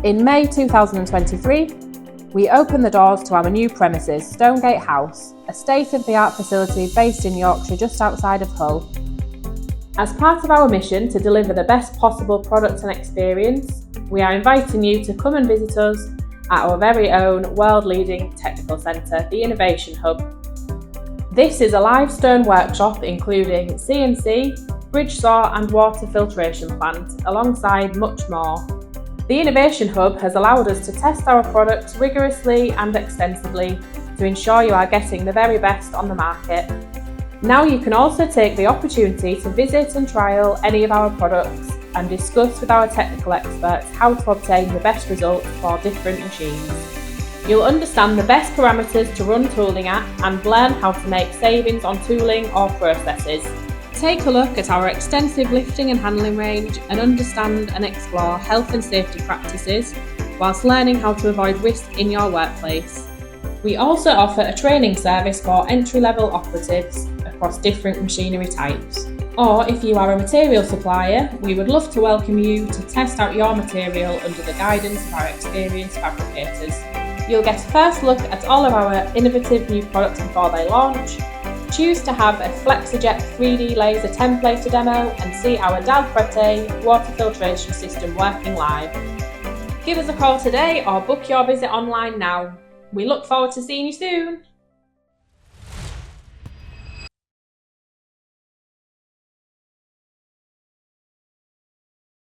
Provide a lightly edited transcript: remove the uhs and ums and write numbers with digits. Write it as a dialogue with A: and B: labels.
A: In May 2023, we opened the doors to our new premises, Stonegate House, a state-of-the-art facility based in Yorkshire just outside of Hull. As part of our mission to deliver the best possible product and experience, we are inviting you to come and visit us at our very own world-leading technical centre, the Innovation Hub. This is a live stone workshop including CNC, bridge saw and water filtration plant, alongside much more. The Innovation Hub has allowed us to test our products rigorously and extensively to ensure you are getting the very best on the market. Now you can also take the opportunity to visit and trial any of our products and discuss with our technical experts how to obtain the best results for different machines. You'll understand the best parameters to run tooling at and learn how to make savings on tooling or processes. Take a look at our extensive lifting and handling range and understand and explore health and safety practices whilst learning how to avoid risk in your workplace. We also offer a training service for entry-level operatives across different machinery types. Or if you are a material supplier, we would love to welcome you to test out your material under the guidance of our experienced fabricators. You'll get a first look at all of our innovative new products before they launch, choose to have a Flexijet 3D laser templater demo and see our Dal Prete water filtration system working live. Give us a call today or book your visit online now. We look forward to seeing you soon!